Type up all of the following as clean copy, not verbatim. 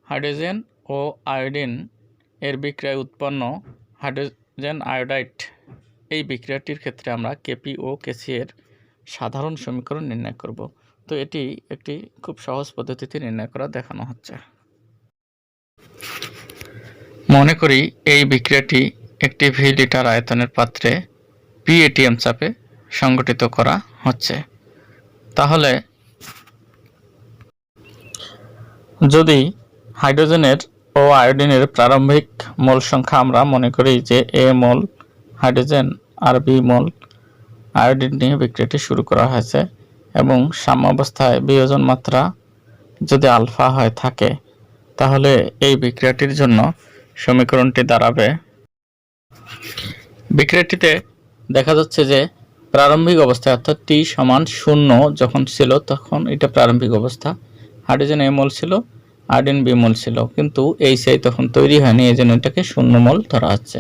Hydrogen ও iodine এর বিক্রিয়ায় উৎপন্ন হাইড্রোজেন আয়োডাইড এই বিক্রিয়াটির ক্ষেত্রে আমরা কেপি ও কেসি এর সাধারণ সমীকরণ নির্ণয় করব। তো এটি একটি খুব সহজ পদ্ধতিতে নির্ণয় করা দেখানো হচ্ছে। মনে করি এই বিক্রিয়াটি একটি ভি লিটার আয়তনের পাত্রে পি এটিএম চাপে সংগঠিত করা হচ্ছে। তাহলে যদি হাইড্রোজেনের ও আয়োডিনের প্রারম্ভিক মোল সংখ্যা আমরা মনে করি যে এ মোল হাইড্রোজেন আর বি মোল আয়োডিন নিয়ে বিক্রিয়াটি শুরু করা হয়েছে এবং সাম্যাবস্থায় বিয়োজন মাত্রা যদি আলফা হয়ে থাকে, তাহলে এই বিক্রিয়াটির জন্য সমীকরণটি দাঁড়াবে, বিক্রিয়াটিতে দেখা যাচ্ছে যে প্রারম্ভিক অবস্থায় অর্থাৎ টি সমান 0 যখন ছিল তখন এটা প্রারম্ভিক অবস্থা, হাইড্রোজেন এ মোল ছিল, আয়োডিন বি মোল ছিল, কিন্তু এইচআই তখন তৈরি হয়নি, এই জন্য এটাকে 0 মোল ধরা হচ্ছে।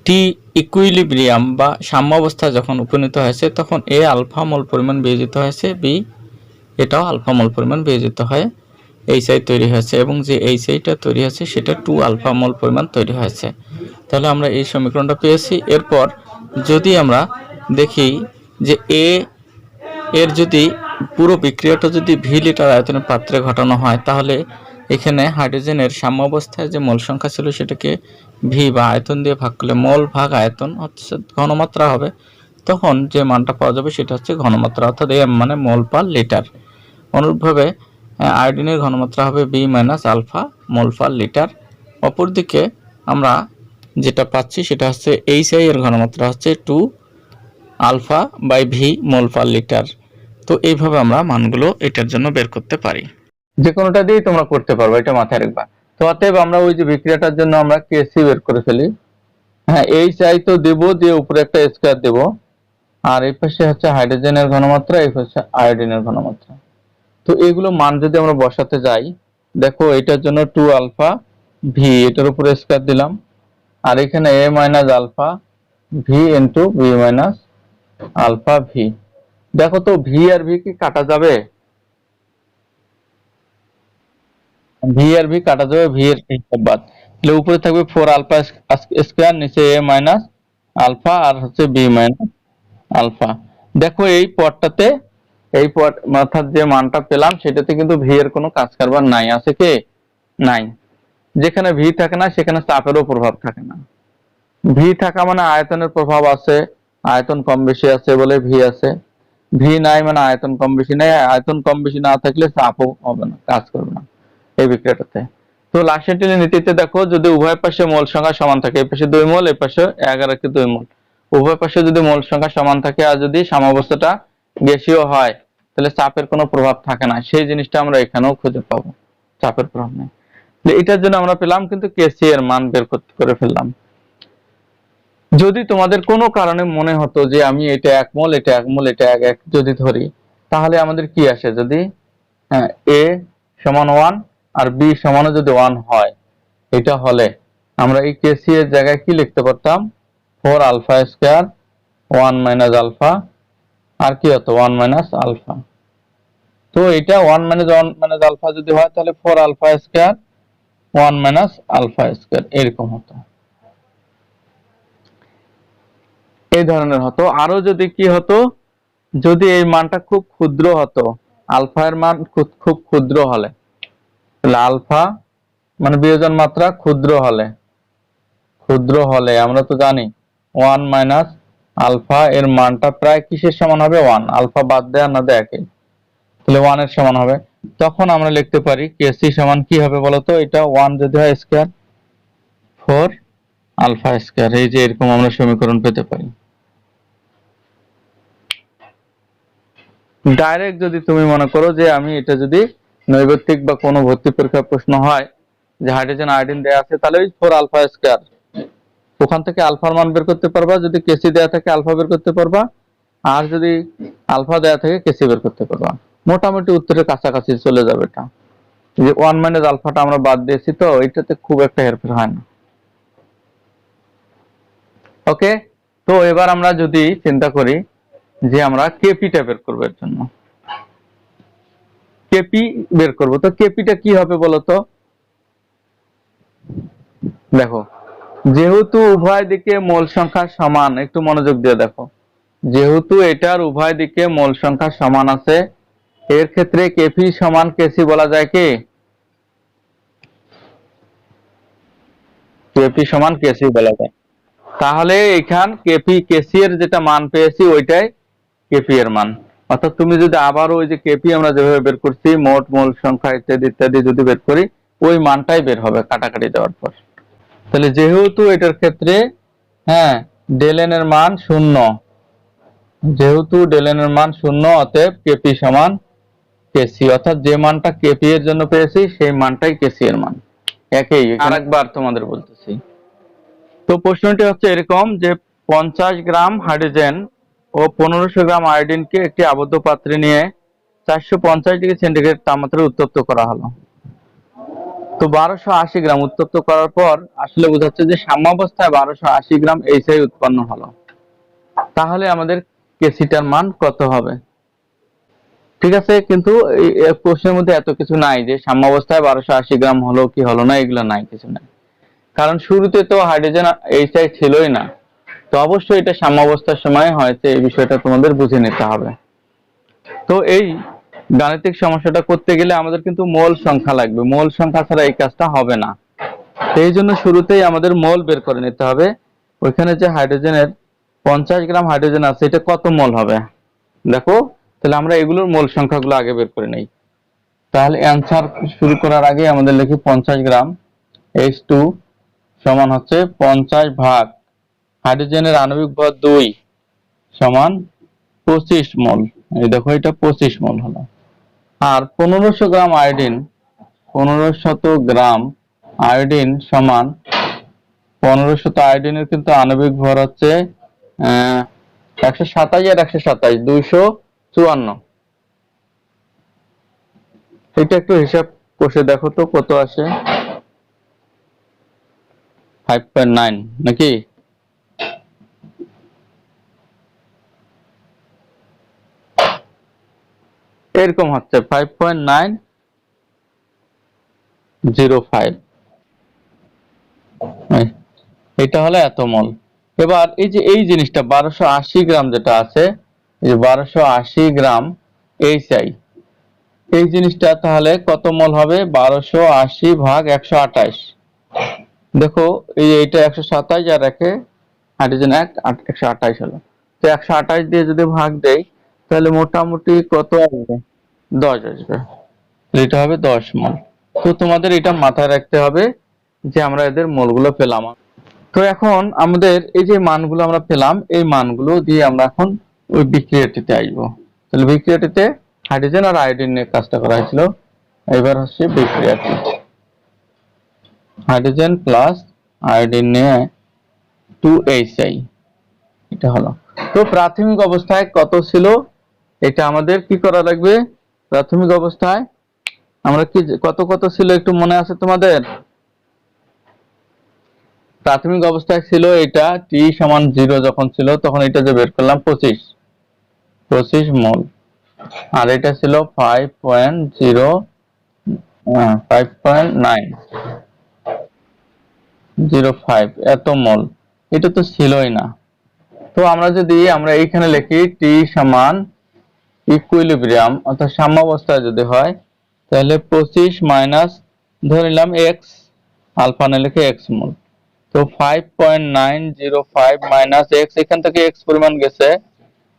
টি ইকুইলিব্রিয়াম বা সাম্য অবস্থায় যখন উপনীত হয়েছে তখন এ আলফা মোল পরিমাণ বিয়োজিত হয়েছে, বি এটাও আলফা মোল পরিমাণ বিয়োজিত হয়ে এইচআই তৈরি হয়েছে এবং যে এইচআইটা তৈরি হয়েছে সেটা 2 আলফা মোল পরিমাণ তৈরি হয়েছে। তাহলে আমরা এই সমীকরণটা পেয়েছি। এরপর যদি আমরা দেখি যে এর যদি পুরো বিক্রিয়াটা যদি ভি লিটার আয়তনের পাত্রে ঘটানো হয়, তাহলে এখানে হাইড্রোজেনের সাম্য অবস্থায় যে মোল সংখ্যা ছিল সেটাকে ভি বা আয়তন দিয়ে ভাগ করলে মোল ভাগ আয়তন হচ্ছে ঘনমাত্রা হবে, তখন যে মানটা পাওয়া যাবে সেটা হচ্ছে ঘনমাত্রা, অর্থাৎ এম মানে মোল পার লিটার। অনুরূপভাবে আয়োডিনের ঘনমাত্রা হবে বি মাইনাস আলফা মোল পার লিটার। অপরদিকে আমরা যেটা পাচ্ছি সেটা হচ্ছে এইচআই এর ঘনমাত্রা হচ্ছে 2 alpha by V mole per litre. তো এইভাবে আমরা মানগুলো এটার জন্য বের করতে পারি। যে কোনোটা দিয়েই তোমরা করতে পারবে, এটা মাথায় রাখবা। তো অতএব আমরা ওই যে বিক্রিয়াটার জন্য আমরা কেসি বের করে ফেলি। হ্যাঁ, এইচআই তো দেব, দিয়ে উপরে একটা স্কয়ার দেব, আর এই পাশে হচ্ছে হাইড্রোজেনের ঘনমাত্রা, এই পাশে আয়োডিনের ঘনমাত্রা। তো এগুলো মান যদি আমরা বসাতে যাই, দেখো এটার জন্য 2 আলফা ভি, এটার উপরে স্কয়ার দিলাম, আর এখানে A minus alpha V into B minus alpha V. দেখো তো ভি আর ভি কি কাটা যাবে? ভি আর ভি কাটা যাবে, ভি এর হিসাব বাদ। তাহলে উপরে থাকবে 4 আলফা স্কয়ার, নিচে এ মাইনাস আলফা আর হচ্ছে বি মাইনাস আলফা। দেখো এই পদটাতে, এই পদ অর্থাৎ যে মানটা পেলাম সেটাতে কিন্তু ভি এর কোনো কাজ কারবার নাই, আছে কি? নাই। যেখানে ভি থাকে না সেখানে চাপেরও প্রভাব থাকে না। ভি থাকা মানে আয়তনের প্রভাব আছে, আয়তন কম বেশি আছে বলে ভি আছে। ভি নাই মানে আয়তন কম বেশি নাই, আয়তন কম বেশি না থাকলে চাপও হবে না, কাজ করবে না এই বিক্রিয়াটাতে। তো লাসেন্টিনের নীতিতে দেখো যদি উভয় পাশে মোল সংখ্যা সমান থাকে, এই পাশে 2 মোল, এই পাশে 11 মোল, উভয় পাশে যদি মোল সংখ্যা সমান থাকে আর যদি সাম্যাবস্থাটা গ্যাসীয় হয়, তাহলে চাপের কোনো প্রভাব থাকে না। সেই জিনিসটা আমরা এখানেও খুঁজে পাবো, চাপের প্রভাব নেই। এটার জন্য আমরা পেলাম কিন্তু কেসি এর মান বের করে ফেললাম। যদি তোমাদের কোনো কারণে মনে হতো যে আমি এটা 1 মোল, এটা 1 মোল, এটা 1 যদি ধরি, তাহলে আমাদের কি আসে? যদি এ সমান 1 আর বি সমানও যদি 1 হয়, এটা হলে আমরা এই কেসি এর জায়গায় কি লিখতে পারতাম? 4 আলফা স্কয়ার 1 মাইনাস আলফা, আর কি হতো? 1 মাইনাস আলফা। তো এটা 1 মাইনাস আলফা যদি হয় তাহলে 4 alpha square 1 minus alpha square এরকম হতো, এই ধরনের হতো। আরো যদি কি হতো, যদি এই মানটা খুব ক্ষুদ্র হতো, আলফা এর মান খুব ক্ষুদ্র হলে, তাহলে আলফা মানে বিয়োজন মাত্রা ক্ষুদ্র হলে আমরা তো জানি 1 মাইনাস আলফা এর মানটা প্রায় কিসের সমান হবে? 1, আলফা বাদ দেয়া না দেয়া একই, তাহলে 1 এর সমান হবে। তখন আমরা লিখতে পারি কেসি সমান কি হবে বলতো? এটা 1 যদি হয় স্কয়ার 4 আলফা স্কয়ার, এই যে এরকম আমরা সমীকরণ পেতে পারি। ডাইরেক্ট যদি তুমি মনে করো যে আমি এটা যদি নৈর্ব্যক্তিক বা কোনো ভর্তি পরীক্ষার প্রশ্ন হয় যে হাইড্রোজেন আয়োডিন দেয়া আছে, তাহলে ওই 4 আলফা স্কয়ার, ওখান থেকে আলফার মান বের করতে পারবা, যদি কেসি দেয়া থাকে আলফা বের করতে পারবা, আর যদি আলফা দেয়া থাকে কেসি বের করতে পারবা। মোটামুটি উত্তরের কাছাকাছি চলে যাবে। এটা যে 1 মাইনাস আলফাটা আমরা বাদ দিয়েছি, তো এটাতে খুব একটা হেরফের হয় না। ওকে, তো এবার আমরা যদি চিন্তা করি যে আমরা কেপিটা বের করবো, এর জন্য কেপি বের করব, তো কেপিটা কি হবে বলতো? দেখো, যেহেতু উভয় দিকে মোল সংখ্যা সমান, একটু মনোযোগ দিয়ে দেখো, যেহেতু এটার উভয় দিকে মোল সংখ্যা সমান আছে, এর ক্ষেত্রে কেপি সমান কেসি বলা যায় কি? কেপি সমান কেসি বলা যায়। তাহলে এখান কেপি কেসি এর যেটা মান পেয়েছি ওইটাই কেপি এর মান। অর্থাৎ তুমি যদি আবার ওই যে কেপি আমরা যেভাবে বের করছি মোট মোল সংখ্যা ইত্যাদি ইত্যাদি যদি বের করি, ওই মানটাই বের হবে কাটাকাটি দেওয়ার পর। তাহলে যেহেতু এটার ক্ষেত্রে হ্যাঁ ডেল এন এর মান শূন্য, যেহেতু ডেল এন এর মান শূন্য, অতএব কেপি সমান কেসি, অর্থাৎ যে মানটা কেপি এর জন্য পেয়েছি সেই মানটাই কেসি এর মান। একই। আরেকবার তোমাদের বলতেছি। তো প্রশ্নটি হচ্ছে এরকম যে 50 গ্রাম হাইড্রোজেন ও 1500 গ্রাম আয়োডিনকে একটি আবদ্ধ পাত্রে নিয়ে 450 ডিগ্রি সেন্টিগ্রেড তাপমাত্রায় উত্তপ্ত করা হলো। তো 1280 গ্রাম উত্তপ্ত করার পর আসলে বোঝাচ্ছে যে সাম্যাবস্থায় 1280 গ্রাম এইচআই উৎপন্ন হলো। তাহলে আমাদের কেসিটার মান কত হবে? ঠিক আছে, কিন্তু এই প্রশ্নের মধ্যে এত কিছু নাই যে সাম্যাবস্থায় 1280 গ্রাম হলো কি হলো না, এগুলো নাই, কিছু নাই। কারণ শুরুতে তো হাইড্রোজেন এইচআই ছিলই না, তো অবশ্যই এটা সাম্যাবস্থার সময় হয়েছে, এই বিষয়টা তোমাদের বুঝে নিতে হবে। তো এই গাণিতিক সমস্যাটা করতে গেলে আমাদের কিন্তু মোল সংখ্যা লাগবে, মোল সংখ্যা ছাড়া এই কাজটা হবে না। এই জন্য শুরুতেই আমাদের মোল বের করে নিতে হবে। ওইখানে যে হাইড্রোজেনের 50 গ্রাম হাইড্রোজেন আছে, এটা কত মোল হবে দেখো। তাহলে আমরা এগুলোর মোল সংখ্যাগুলো আগে বের করে নেই। তাহলে অ্যান্সার শুরু করার আগে আমাদের লিখি 50 গ্রাম H2 সমান হচ্ছে 50 ভাগ হাইড্রোজেনের আণবিক ভর 2 সমান 25 মোল। এই দেখো এটা 25 মোল হলো। আর 1500 গ্রাম আয়োডিন, 1500 গ্রাম আয়োডিন সমান 1500 আয়োডিনের কিন্তু আণবিক ভর হচ্ছে 127 আর 127 254। এটা একটু হিসাব কষে দেখো তো কত আসে। 5.9 নাকি? এরকম হচ্ছে 5.905। এটা হলো এত মোল। এবার এই যে এই জিনিসটা 1280 গ্রাম যেটা আছে, এই যে 1280 গ্রাম এইচআই, এই জিনিসটা তাহলে কত মোল হবে? 1280 ভাগ 128। দেখো এই এইটা 127 আর একে হাইড্রোজেন 128 হলো। তো 128 দিয়ে যদি ভাগ দেই তাহলে মোটামুটি কত আসবে? 10 আসবে। এটা হবে 10 মোল। তো তোমাদের এটা মাথায় রাখতে হবে যে আমরা এদের মোলগুলো পেলাম। তো এখন আমাদের এই যে মানগুলো আমরা পেলাম, এই মানগুলো দিয়ে আমরা এখন ওই বিক্রিয়াটিতে আসবো। তাহলে বিক্রিয়াটিতে হাইড্রোজেন আর আয়োডিন নিয়ে কাজটা করা হয়েছিল, এবার হচ্ছে বিক্রিয়াটি হাইড্রোজেন প্লাস আয়োডিন নিয়ে 2HI, এটা হলো। তো প্রাথমিক অবস্থায় কত ছিল এটা আমাদের কি করা লাগবে? প্রাথমিক অবস্থায় আমরা কি কত কত ছিল একটু মনে আছে তোমাদের? প্রাথমিক অবস্থায় ছিল এটা টি সমান 0 যখন ছিল তখন এটা যে বের করলাম 25 মোল, আর এটা ছিল 5.905 এত মোল, এটা তো ছিলই না। তো আমরা যদি আমরা এইখানে লিখি টি সমান ইকুইলিব্রিয়াম অর্থাৎ সাম্যাবস্থায় যদি হয় তাহলে 25 মাইনাস ধরে নিলাম এক্স, আলফা না লিখে এক্স মোল। তো 5.905 মাইনাস এক্স, এখান থেকে এক্স পরিমাণ গেছে,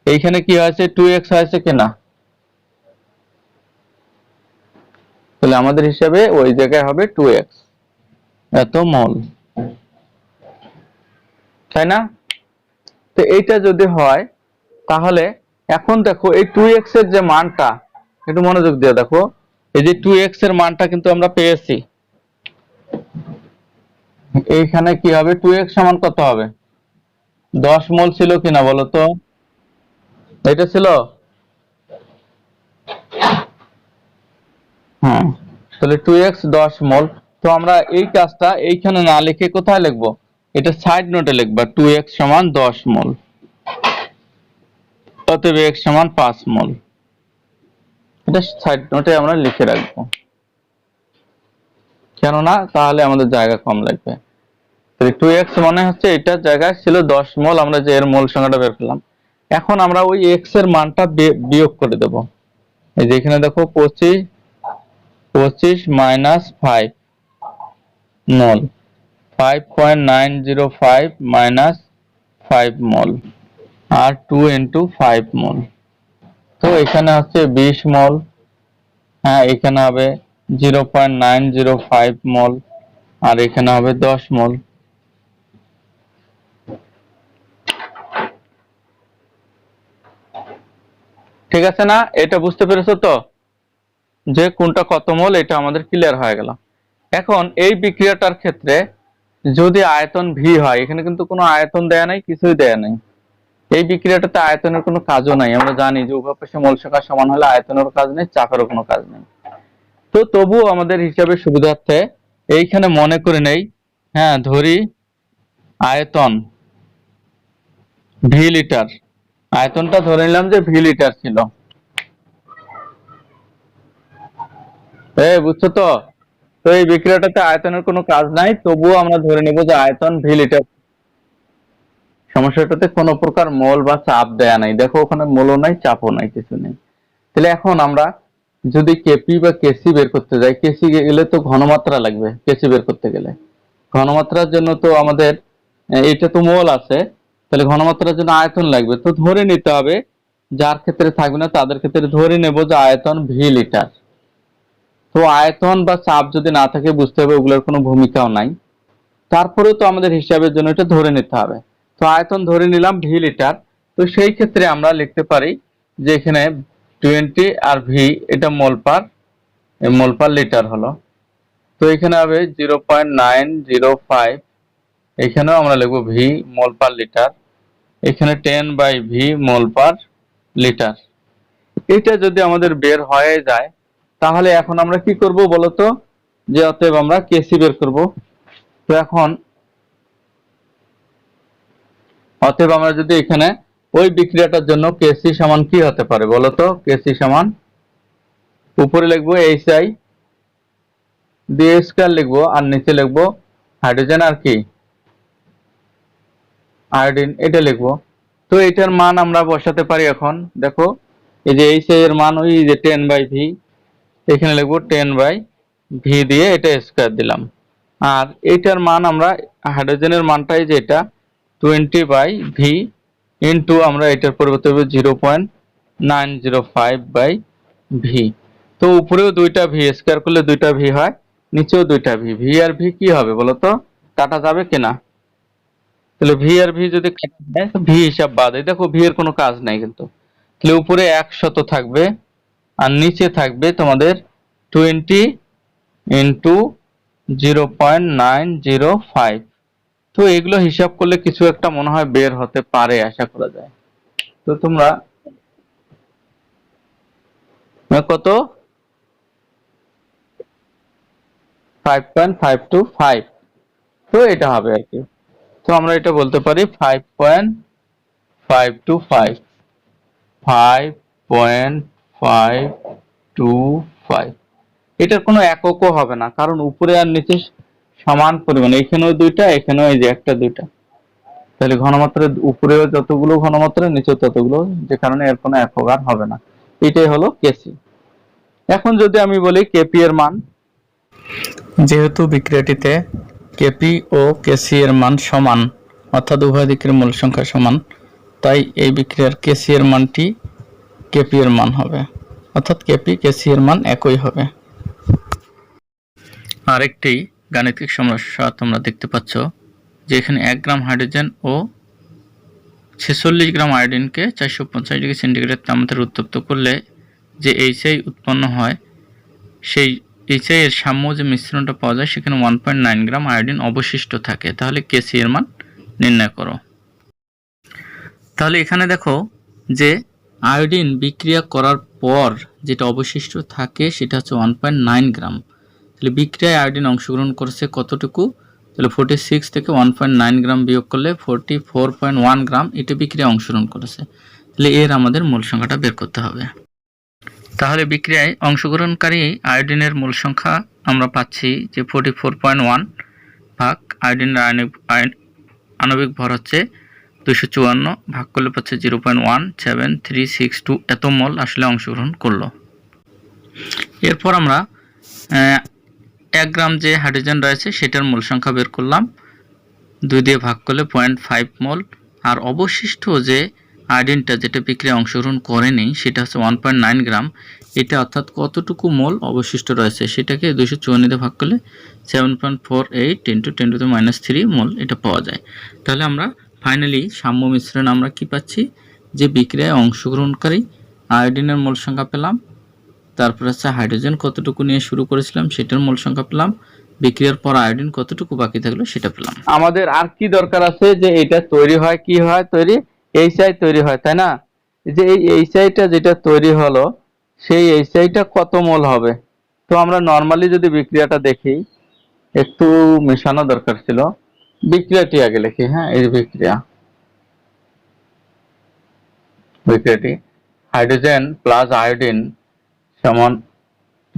এইখানে কি হয়েছে 2x হয়েছে কিনা? তাহলে আমাদের হিসাবে ওই জায়গায় হবে 2x এত মোল, তাই না? তো এইটা যদি হয় তাহলে এখন দেখো এই 2x এর যে মানটা, একটু মনোযোগ দিয়ে দেখো, এই যে 2x এর মানটা কিন্তু আমরা পেয়েছি। এইখানে কি হবে? 2x সমান কত হবে? 10 মোল ছিল কিনা বলো তো? এটা ছিল, হ্যাঁ। তাহলে 2x 10 মোল। তো আমরা এই কাজটা এইখানে না লিখে কোথায় লিখবো? এটা সাইড নোটে লিখবা 2x সমান 10 মোল, অতএব x সমান 5 মোল। এটা সাইড নোটে আমরা লিখে রাখবো। কেননা তাহলে আমাদের জায়গা কম লাগবে। 2x মানে হচ্ছে এটার জায়গায় ছিল 10 মোল, আমরা যে এর মোল সংখ্যাটা বের করলাম। এখন আমরা ওই x এর মানটা বিয়োগ করে দেব। এই যে এখানে দেখো 25 মাইনাস 5 মোল, 5.905 মাইনাস 5 মোল, আর 2 ইন্টু 5 মোল। তো এখানে হচ্ছে 20 মোল, হ্যাঁ এখানে হবে 0.905 মোল, আর এখানে হবে 10 মোল। ঠিক আছে না? এটা বুঝতে পেরেছো তো যে কোনটা কত মোল, এটা আমাদের ক্লিয়ার হয়ে গেল। এখন এই বিক্রিয়াটার ক্ষেত্রে যদি আয়তন ভি হয়, এখানে কিন্তু কোনো আয়তন দেয়া নাই, কিছুই দেয়া নাই। এই বিক্রিয়াটাতে আয়তনের কোনো কাজও নাই। আমরা জানি যে উভয় পাশে মোল সংখ্যা সমান হলে আয়তনেরও কাজ নেই, চাপেরও কোনো কাজ নেই। তো তবুও আমাদের হিসাবের সুবিধার্থে এইখানে মনে করে নেই, হ্যাঁ ধরি আয়তন ভি লিটার, আয়তনটা ধরে নিলাম যে ভি লিটার ছিল। বুঝছো তো? তো এই বিক্রিয়াটাতে আয়তনের কোনো কাজ নাই, তবুও আমরা ধরে নেব যে আয়তন ভি লিটার। সমস্যাটাতে কোনো প্রকার মোল বা চাপ দেয়া নাই, দেখো ওখানে মোলও নাই, চাপও নাই, কিছু নেই। তাহলে এখন আমরা যদি কেপি বা কেসি বের করতে যাই, কেসি গেলে তো ঘনমাত্রা লাগবে, কেসি বের করতে গেলে ঘনমাত্রার জন্য তো আমাদের এটা তো মোল আছে, তাহলে ঘনমাত্রার জন্য আয়তন লাগবে। তো ধরে নিতে হবে, যার ক্ষেত্রে থাকবে না তাদের ক্ষেত্রে ধরে নেব যে আয়তন ভি লিটার। তো আয়তন বা চাপ যদি না থাকে, বুঝতে হবে ওগুলোর কোনো ভূমিকাও নাই, তারপরেও তো আমাদের হিসাবের জন্য এটা ধরে নিতে হবে। তো আয়তন ধরে নিলাম ভি লিটার। তো সেই ক্ষেত্রে আমরা লিখতে পারি যে এখানে 20 আর ভি এটা মোল পার লিটার হলো। তো এখানে হবে 0.905, এখানেও আমরা লিখবো ভি মোল পার লিটার, এখানে 10/ভি মোল পার লিটার। এটা যদি আমাদের বের হয়ে যায়, তাহলে এখন আমরা কি করব বলতো, যে অতএব আমরা কেসি বের করব। তো এখন অতএব আমরা যদি এখানে ওই বিক্রিয়াটার জন্য কেসি সমান কি হতে পারে বলতো, কেসি সমান উপরে লিখবো এইচআই দিয়ে স্কয়ার লিখবো, আর নিচে লিখবো হাইড্রোজেন আর কি আয়োডিন, এটা লিখবো। তো এটার মান আমরা বসাতে পারি। এখন দেখো এই যে এইচআই এর মান ওই যে 10/ভি, এখানে লিখবো 10/ভি দিয়ে এটা স্কয়ার দিলাম। আর এটার মান আমরা হাইড্রোজেনের মানটাই যে এটা 20/ভি ইন্টু আমরা এটার পরিবর্তে হবে 0.905/ভি। তো উপরেও দুইটা ভি, স্কয়ার করলে দুইটা ভি হয়, নিচেও দুইটা ভি। ভি আর ভি কি হবে বলতো, কাটা যাবে কিনা? তাহলে ভি আর ভি যদি কাটা যায়, ভি হিসাব বাদ, এই দেখো ভি এর কোনো কাজ নাই কিন্তু। তাহলে উপরে 100 থাকবে, আর নিচে থাকবে তোমাদের 20 ইন্টু 0.905। তো এগুলো হিসাব করলে কিছু একটা মনে হয় বের হতে পারে, আশা করা যায়। তো তোমরা কত 5.525, তো এটা হবে আর কি। তো আমরা এটা বলতে পারি 5.525, 5.525। এটার কোনো এককও হবে না, কারণ উপরে আর নিচে সমান পরিমাণ, এখানেও দুইটা, এখানেও এই যে একটা দুইটা, তাহলে ঘনমাত্রার উপরেও যতগুলো ঘনমাত্রা, নিচেও ততগুলো, যে কারণে এর কোনো একক আর হবে না। এটাই হলো কেসি। এখন যদি আমি বলি কেপি এর মান, যেহেতু বিক্রিয়াটিতে কেপি ও কেসি এর মান সমান, অর্থাৎ উভয় দিকের মোল সংখ্যা সমান, তাই এই বিক্রিয়ার কেসি এর মানটি কেপি এর মান হবে, অর্থাৎ কেপি কেসি এর মান একই হবে। আরেকটি গাণিতিক সমস্যা তোমরা দেখতে পাচ্ছ যে এখানে 1 গ্রাম হাইড্রোজেন ও 46 গ্রাম আয়োডিনকে 450 ডিগ্রি সেন্টিগ্রেড তাপমাত্রায় উত্তপ্ত করলে যে এইচআই উৎপন্ন হয়, সেই এইচআই এর সাম্য যে মিশ্রণটা পাওয়া যায়, সেখানে 1.9 গ্রাম আয়োডিন অবশিষ্ট থাকে। তাহলে কেসি এর মান নির্ণয় করো। তাহলে এখানে দেখো যে আয়োডিন বিক্রিয়া করার পর যেটা অবশিষ্ট থাকে সেটা হচ্ছে 1.9 গ্রাম। তাহলে বিক্রিয়ায় আয়োডিন অংশগ্রহণ করেছে কতটুকু, তাহলে 46 থেকে 1.9 গ্রাম বিয়োগ করলে 44.1 গ্রাম এটা বিক্রিয়ায় অংশগ্রহণ করেছে। তাহলে এর আমাদের মোল সংখ্যাটা বের করতে হবে। তাহলে বিক্রিয়ায় অংশগ্রহণকারী আয়োডিনের মোল সংখ্যা আমরা পাচ্ছি যে 44.1 ভাগ আয়োডিনের আণবিক ভর হচ্ছে 254, ভাগ করলে পাচ্ছে 0.17362 এত মোল আসলে অংশগ্রহণ করলো। এরপর আমরা 1 গ্রাম যে হাইড্রোজেন রয়েছে সেটার মোল সংখ্যা বের করলাম, 2 দিয়ে ভাগ করলে 0.5 মোল। আর অবশিষ্ট যে আয়োডিনটা যেটা বিক্রিয়ায় অংশগ্রহণ করেনি সেটা হচ্ছে 1.9 গ্রাম। এটা অর্থাৎ কতটুকু মোল অবশিষ্ট রয়েছে সেটাকে 254 দিয়ে ভাগ করলে 7.48 × 10⁻³ মোল এটা পাওয়া যায়। তাহলে আমরা ফাইনালি সাম্য মিশ্রণ আমরা কি পাচ্ছি, যে বিক্রিয়ায় অংশগ্রহণকারী আয়োডিনের মোল সংখ্যা পেলাম, তারপর হচ্ছে হাইড্রোজেন কতটুকু নিয়ে শুরু করেছিলাম সেটার মোল সংখ্যা পেলাম, বিক্রিয়ার পর আয়োডিন কতটুকু বাকি থাকলো সেটা পেলাম। আমাদের আর কি দরকার আছে, যে এটা তৈরি হয় কি হয়, তৈরি এইচআই তৈরি হয়, তাই না? যে এই এইচআইটা যেটা তৈরি হলো সেই এইচআইটা কত মোল হবে। তো আমরা নরমালি যদি বিক্রিয়াটা দেখি, একটু মেশানো দরকার ছিল, বিক্রিয়াটি আগে লিখি। হ্যাঁ, এই বিক্রিয়াটি হাইড্রোজেন প্লাস আয়োডিন সমান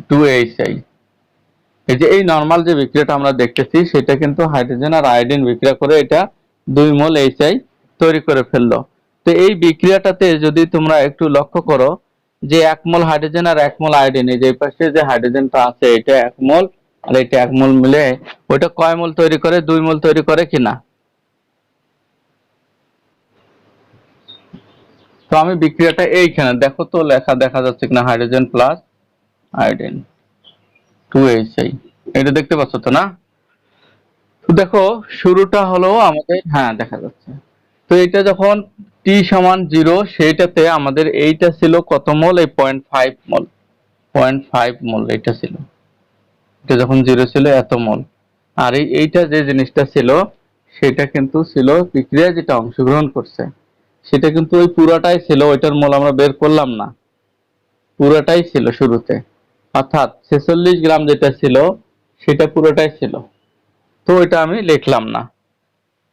2HI। এই যে এই নরমাল যে বিক্রিয়াটা আমরা দেখতেছি সেটা কিন্তু হাইড্রোজেন আর আয়োডিন বিক্রিয়া করে এটা 2 মোল HI তৈরি করে ফেললো। তো এই বিক্রিয়াটাতে যদি তোমরা একটু লক্ষ্য করো যে 1 মোল হাইড্রোজেন আর 1 মোল আয়োডিন, এই যে পাশে যে হাইড্রোজেনটা আছে এটা 1 মোল আর এটা 1 মোল মিলে ওইটা কয় মোল তৈরি করে, 2 মোল তৈরি করে কিনা। তো আমি বিক্রিয়াটা এইখানে দেখো তো লেখা দেখা যাচ্ছে কিনা, হাইড্রোজেন প্লাস আয়োডিন 2HI, এটা দেখতে পাচ্ছ তো না? তো দেখো শুরুটা হলো আমাদের, হ্যাঁ দেখা যাচ্ছে। তো এটা যখন t সমান 0 সেইটাতে আমাদের এইটা ছিল কত মোল, এই 0.5 মোল, 0.5 মোল এটা ছিল। এটা যখন 0 ছিল এত মোল। আর এইটা যে জিনিসটা ছিল সেটা কিন্তু ছিল বিক্রিয়ায় যেটা অংশগ্রহণ করছে সেটা কিন্তু ওই পুরাটাই ছিল, ওইটার মোল আমরা বের করলাম না, পুরাটাই ছিল শুরুতে, অর্থাৎ 46 গ্রাম যেটা ছিল সেটা পুরোটাই ছিল। তো এটা আমি লিখলাম না।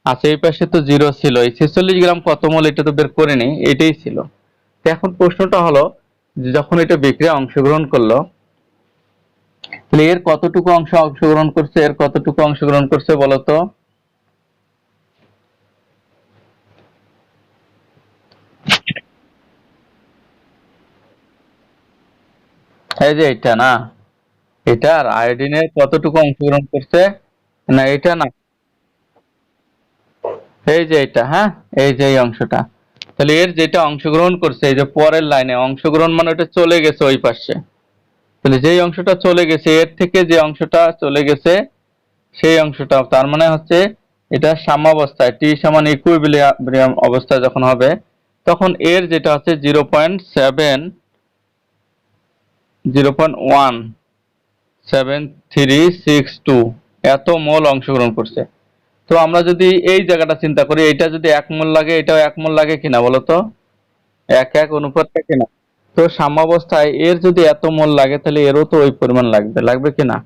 আচ্ছা, এই পাশে তো 0 ছিল, এই 46 গ্রাম কত মোল এটা তো বের করিনি, এটাই ছিল। তো এখন প্রশ্নটা হলো যে যখন এটা বিক্রিয়া অংশগ্রহণ করলো তাহলে এর কতটুকু অংশ অংশগ্রহণ করছে, এর কতটুকু অংশগ্রহণ করছে বলতো? এই যে এটা না, এটা আর আয়োডিনের কতটুকু অংশগ্রহণ করছে, না এটা না, এই যে এটা, হ্যাঁ এই যে এই অংশটা। তাহলে এর যেটা অংশগ্রহণ করছে এই যে পরের লাইনে অংশগ্রহণ মানে ওটা চলে গেছে ওই পাশে। তাহলে যেই অংশটা চলে গেছে এর থেকে যে অংশটা চলে গেছে সেই অংশটা, তার মানে হচ্ছে এটা সাম্যাবস্থায় টি সমান ইকুইলিব্রিয়াম অবস্থায় যখন হবে তখন এর যেটা হচ্ছে 0.17362 এত মোল অংশগ্রহণ করছে। তো আমরা যদি এই জায়গাটা চিন্তা করি, এটা যদি 1 মোল লাগে এটাও 1 মোল লাগে কিনা বলতো, 1-1 অনুপাতটা কিনা। তো সাম্যাবস্থায় এর যদি এত মোল লাগে তাহলে এরও তো ওই পরিমাণ লাগবে, লাগবে কিনা?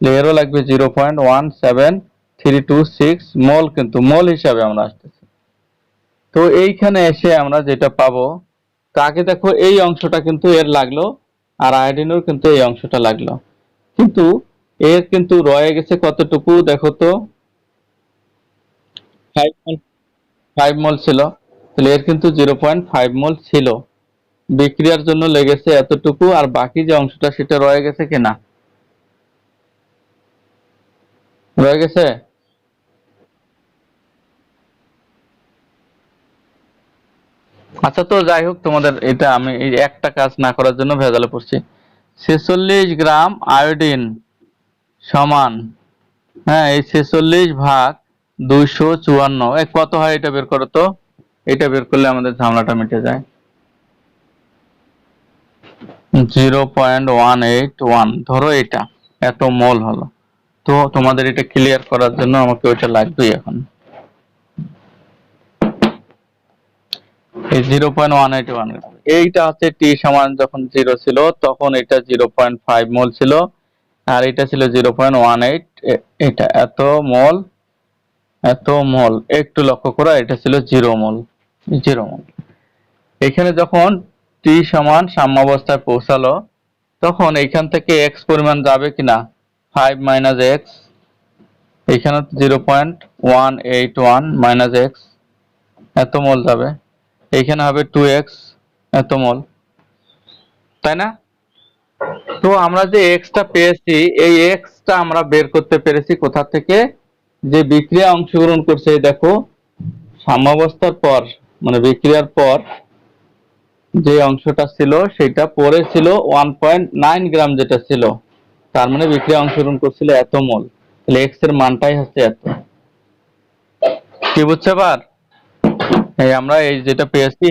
এরও লাগবে 0.17326 মোল, কিন্তু মোল হিসাবে আমরা আসতেছি। তো এইখানে এসে আমরা যেটা পাবো, তাকে দেখো এই অংশটা কিন্তু এর লাগলো আর আয়োডিনের কিন্তু এই অংশটা লাগলো, কিন্তু এর কিন্তু রয়ে গেছে কতটুকু দেখো তো, 5 মোল ছিল। তাহলে এর কিন্তু 0.5 মোল ছিল, বিক্রিয়ার জন্য লেগেছে এতটুকু, আর বাকি যে অংশটা সেটা রয়ে গেছে কিনা, রয়ে গেছে। আচ্ছা, তো যাই হোক, তোমাদের এটা আমি এই একটা কাজ না করার জন্য ভেজালে পড়ছি। 46 গ্রাম আয়োডিন সমান, হ্যাঁ এই 46 ভাগ 254, কত হয় এটা বের করো তো, এটা বের করলে আমাদের ঝামেলাটা মিটে যায়। 0.181 ধরো এটা এত মোল হলো। তো তোমাদের এটা ক্লিয়ার করার জন্য আমাকে ওইটা লাগবেই এখন। এই 0.181 এইটা হচ্ছে টি সমান যখন 0 ছিল তখন এটা 0.5 মোল ছিল, আর এটা ছিল 0.18, এটা এত মোল, এত মোল। একটু লক্ষ্য করো, এটা ছিল 0 মোল, 0 মোল। এখানে যখন টি সমান সাম্যাবস্থায় পৌঁছালো, তখন এইখান থেকে এক্স পরিমাণ যাবে কিনা, 5 মাইনাস এক্স, এইখানে 0.181 মাইনাস এক্স এত মোল যাবে, এইখানে হবে 2x এত মোল, তাই না? তো আমরা যে এক্সটা পেয়েছি, এই এক্সটা আমরা বের করতে পেরেছি কোথা থেকে, যে বিক্রিয়া অংশগ্রহণ করছে। দেখো সাম্যাবস্থার পর মানে বিক্রিয়ার পর যে অংশটা ছিল সেটা পরে ছিল 1.9 গ্রাম, যেটা ছিল তার মানে বিক্রিয়া অংশগ্রহণ করছিল এত মোল, তাহলে এক্স এর মানটাই হচ্ছে এত। কি বুঝছো এবার? এই আমরা এই যেটা পেয়েছি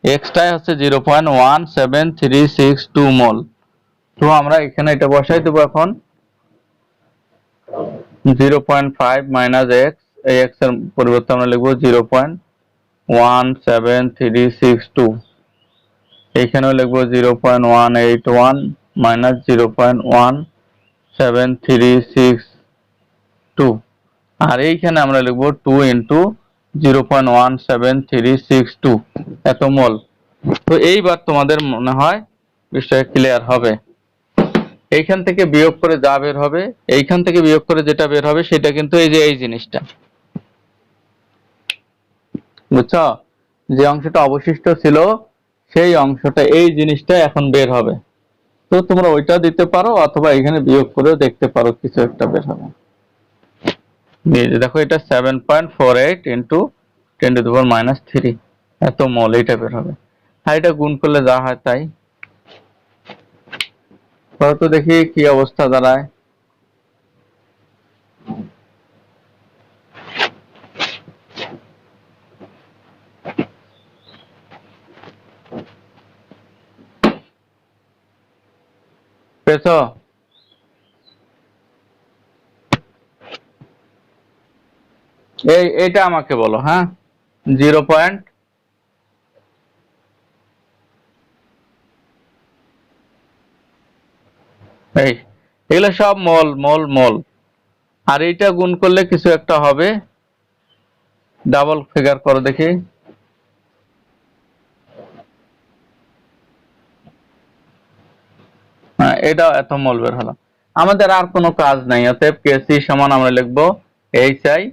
এক্সটাই হচ্ছে 0.1732 মোল। তো আমরা এখানে এটা বসাই দেবো এখন, 0.5 মাইনাস এক্স, এই এক্স এর পরিবর্তে আমরা লিখবো 0.17362, এইখানেও লিখবো 0.181 মাইনাস 0.17362, আর এইখানে আমরা লিখবো 2 ইন্টু 0.17362 এত মোল। তো এইবার তোমাদের মনে হয় বিষয় ক্লিয়ার হবে। এইখান থেকে বিয়োগ করে যা বের হবে, এইখান থেকে বিয়োগ করে যেটা বের হবে সেটা কিন্তু এই যে এই জিনিসটা, বুঝছো? যে অংশটা অবশিষ্ট ছিল সেই অংশটা, এই জিনিসটা এখন বের হবে। তো তোমরা ওইটা দিতে পারো অথবা এখানে বিয়োগ করেও দেখতে পারো, কিছু একটা বের হবে। দেখো এটা 7.48 ইন্টু 10⁻³ এত মোল, এইটা বের হবে। আর এটা গুণ করলে যা হয় তাই। তো দেখি কি অবস্থা দাঁড়ায়। পেয়েছো? এইটা আমাকে বলো। হ্যাঁ, 0 পয়েন্ট এই এগুলো সব মোল মোল মোল, আর এইটা গুণ করলে কিছু একটা হবে। ডাবল ফিগার করো দেখি। হ্যাঁ, এটাও এত মোল বের হলো। আমাদের আর কোনো কাজ নাই, অতএব কেসি সমান আমরা লিখবো এইচ আই।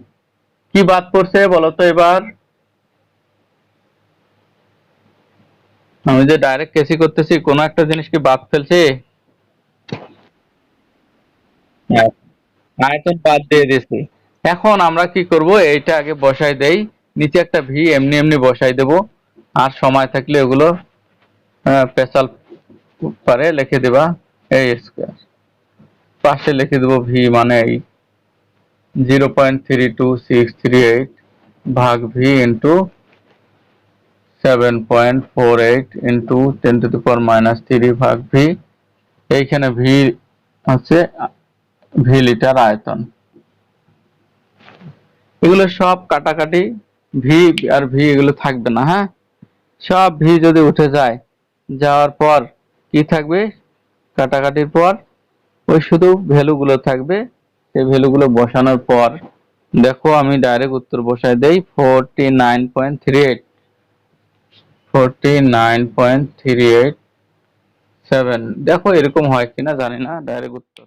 কি বাদ পড়ছে বলো তো এবার? আমি যে ডাইরেক্ট কেসি করতেছি, কোনো একটা জিনিস কি বাদ ফেলছি? হ্যাঁ, আয়তন বাদ দিয়ে দিছি। এখন আমরা কি করব, এইটা আগে বসাই দেই, নিচে একটা ভি এমনি এমনি বসাই দেব, আর সময় থাকলে ওগুলো স্পেশাল পারে লিখে দিবা। এই স্কয়ার পাশে লিখে দেবো ভি মানে এই 0.32638 ভাগ ভি ইন্টু 7.48 ইন্টু 10⁻³ ভাগ ভি। এইখানে ভি হচ্ছে ভি লিটার আয়তন। এগুলো সব কাটাকাটি, ভি আর ভি এগুলো থাকবে না। হ্যাঁ, সব ভি যদি উঠে যায়, যাওয়ার পর কি থাকবে কাটাকাটির পর? ওই শুধু ভ্যালুগুলো থাকবে। সেই ভ্যালুগুলো বসানোর পর দেখো আমি ডাইরেক্ট উত্তর বসাই দেই, 49.38, 49.387। দেখো এরকম হয় কিনা জানি না, ডাইরেক্ট উত্তর